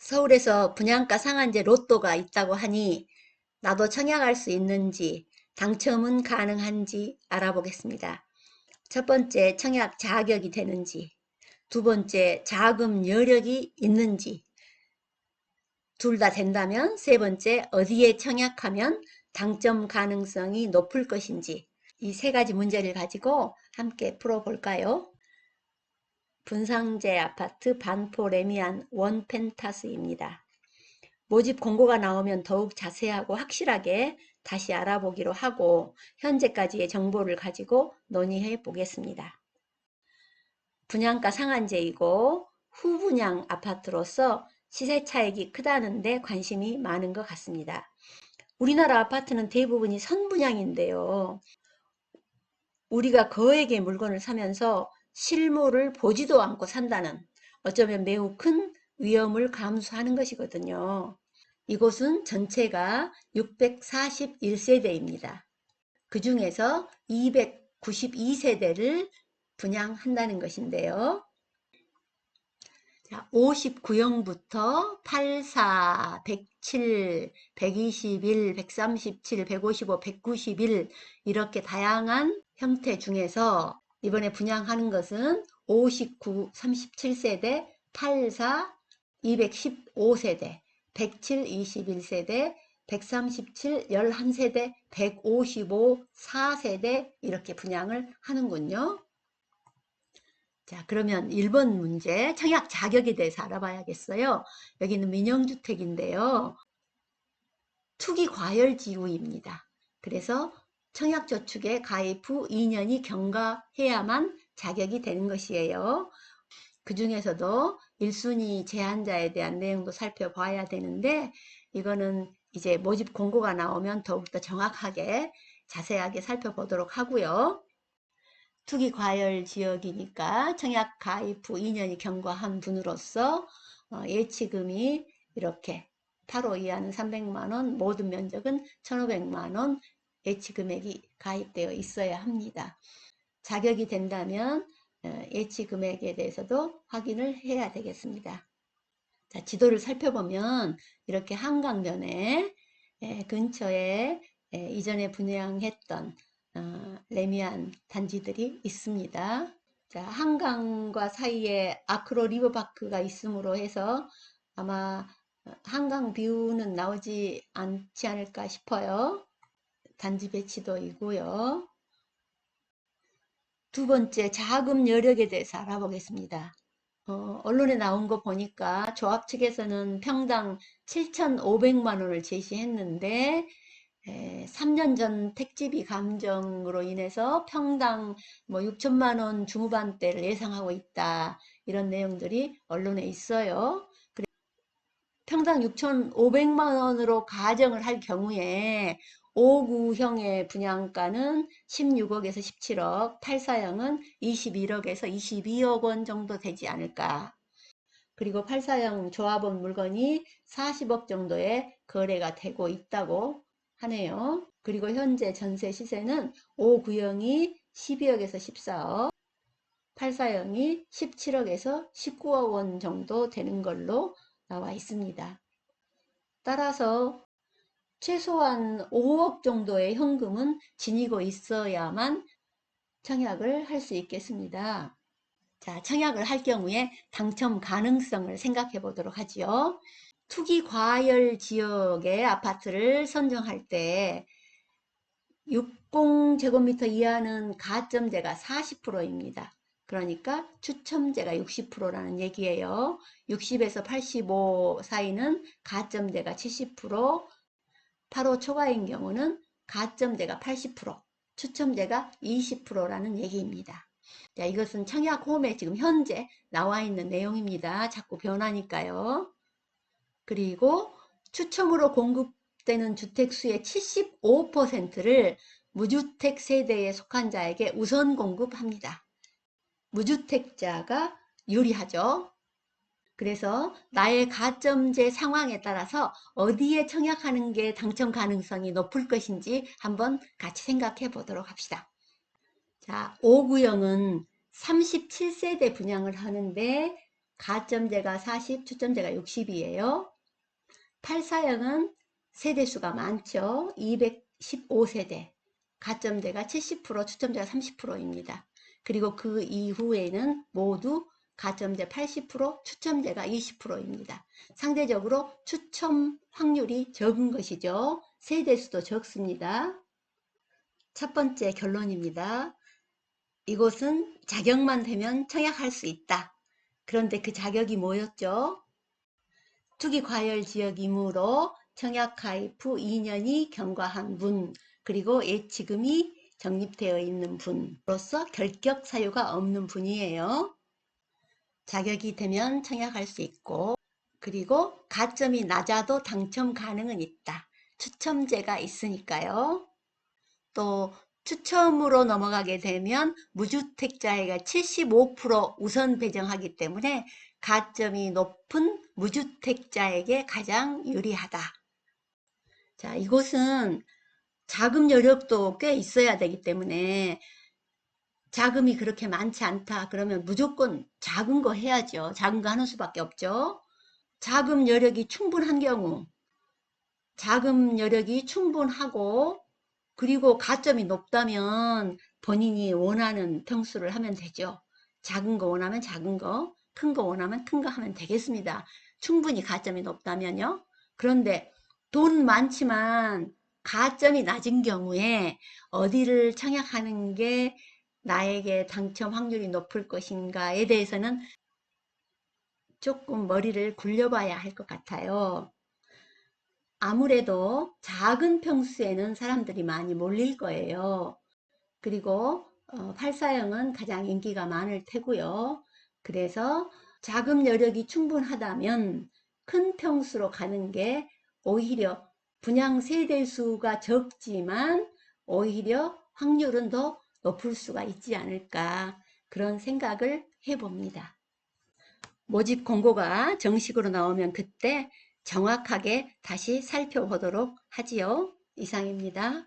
서울에서 분양가 상한제 로또가 있다고 하니 나도 청약할 수 있는지, 당첨은 가능한지 알아보겠습니다. 첫 번째, 청약 자격이 되는지, 두 번째, 자금 여력이 있는지, 둘 다 된다면 세 번째, 어디에 청약하면 당첨 가능성이 높을 것인지, 이 세 가지 문제를 가지고 함께 풀어볼까요? 분상제 아파트 반포 레미안 원펜타스입니다. 모집 공고가 나오면 더욱 자세하고 확실하게 다시 알아보기로 하고 현재까지의 정보를 가지고 논의해 보겠습니다. 분양가 상한제이고 후분양 아파트로서 시세 차익이 크다는데 관심이 많은 것 같습니다. 우리나라 아파트는 대부분이 선분양인데요. 우리가 거액의 물건을 사면서 실물을 보지도 않고 산다는 어쩌면 매우 큰 위험을 감수하는 것이거든요. 이곳은 전체가 641세대입니다. 그 중에서 292세대를 분양한다는 것인데요. 59형부터 84, 107, 121, 137, 155, 191 이렇게 다양한 형태 중에서 이번에 분양하는 것은 59, 37세대, 84, 215세대, 107, 21세대, 137, 11세대, 155, 4세대 이렇게 분양을 하는군요. 자, 그러면 1번 문제, 청약 자격에 대해서 알아봐야겠어요. 여기는 민영주택인데요. 투기 과열지구입니다. 그래서 청약저축에 가입 후 2년이 경과해야만 자격이 되는 것이에요. 그 중에서도 1순위 제한자에 대한 내용도 살펴봐야 되는데 이거는 이제 모집 공고가 나오면 더욱더 정확하게 자세하게 살펴보도록 하고요. 투기 과열 지역이니까 청약 가입 후 2년이 경과한 분으로서 예치금이 이렇게 8호 이하는 300만원, 모든 면적은 1,500만원 예치금액이 가입되어 있어야 합니다. 자격이 된다면 예치금액에 대해서도 확인을 해야 되겠습니다. 자, 지도를 살펴보면 이렇게 한강변에 근처에 이전에 분양했던 레미안 단지들이 있습니다. 자, 한강과 사이에 아크로 리버파크가 있으므로 해서 아마 한강 뷰는 나오지 않지 않을까 싶어요. 단지 배치도이고요. 두 번째, 자금 여력에 대해서 알아보겠습니다. 언론에 나온 거 보니까 조합 측에서는 평당 7,500만 원을 제시했는데 3년 전 택지비 감정으로 인해서 평당 뭐 6천만 원 중후반대를 예상하고 있다. 이런 내용들이 언론에 있어요. 평당 6,500만 원으로 가정을 할 경우에 5구형의 분양가는 16억에서 17억, 8사형은 21억에서 22억 원 정도 되지 않을까. 그리고 8사형 조합원 물건이 40억 정도의 거래가 되고 있다고 하네요. 그리고 현재 전세 시세는 5구형이 12억에서 14억, 8사형이 17억에서 19억 원 정도 되는 걸로 나와 있습니다. 따라서 최소한 5억 정도의 현금은 지니고 있어야만 청약을 할 수 있겠습니다. 자, 청약을 할 경우에 당첨 가능성을 생각해 보도록 하지요. 투기 과열 지역의 아파트를 선정할 때 60제곱미터 이하는 가점제가 40%입니다. 그러니까 추첨제가 60%라는 얘기예요. 60에서 85 사이는 가점제가 70%, 8호 초과인 경우는 가점제가 80%, 추첨제가 20%라는 얘기입니다. 자, 이것은 청약 홈에 지금 현재 나와 있는 내용입니다. 자꾸 변하니까요. 그리고 추첨으로 공급되는 주택수의 75%를 무주택 세대에 속한 자에게 우선 공급합니다. 무주택자가 유리하죠. 그래서 나의 가점제 상황에 따라서 어디에 청약하는 게 당첨 가능성이 높을 것인지 한번 같이 생각해 보도록 합시다. 자, 5구형은 37세대 분양을 하는데 가점제가 40, 추첨제가 60이에요. 84형은 세대수가 많죠. 215세대. 가점제가 70%, 추첨제가 30%입니다. 그리고 그 이후에는 모두 가점제 80%, 추첨제가 20%입니다. 상대적으로 추첨 확률이 적은 것이죠. 세대수도 적습니다. 첫 번째 결론입니다. 이곳은 자격만 되면 청약할 수 있다. 그런데 그 자격이 뭐였죠? 투기 과열 지역이므로 청약 가입 후 2년이 경과한 분, 그리고 예치금이 적립되어 있는 분으로서 결격 사유가 없는 분이에요. 자격이 되면 청약할 수 있고, 그리고 가점이 낮아도 당첨 가능은 있다. 추첨제가 있으니까요. 또 추첨으로 넘어가게 되면 무주택자에게 75% 우선 배정하기 때문에 가점이 높은 무주택자에게 가장 유리하다. 자, 이곳은 자금 여력도 꽤 있어야 되기 때문에 자금이 그렇게 많지 않다 그러면 무조건 작은 거 해야죠. 작은 거 하는 수밖에 없죠. 자금 여력이 충분한 경우, 자금 여력이 충분하고 그리고 가점이 높다면 본인이 원하는 평수를 하면 되죠. 작은 거 원하면 작은 거, 큰 거 원하면 큰 거 하면 되겠습니다. 충분히 가점이 높다면요. 그런데 돈 많지만 가점이 낮은 경우에 어디를 청약하는 게 나에게 당첨 확률이 높을 것인가에 대해서는 조금 머리를 굴려봐야 할 것 같아요. 아무래도 작은 평수에는 사람들이 많이 몰릴 거예요. 그리고 84형은 가장 인기가 많을 테고요. 그래서 자금 여력이 충분하다면 큰 평수로 가는 게 오히려 분양 세대 수가 적지만 오히려 확률은 더 높을 수가 있지 않을까 그런 생각을 해봅니다. 모집 공고가 정식으로 나오면 그때 정확하게 다시 살펴보도록 하지요. 이상입니다.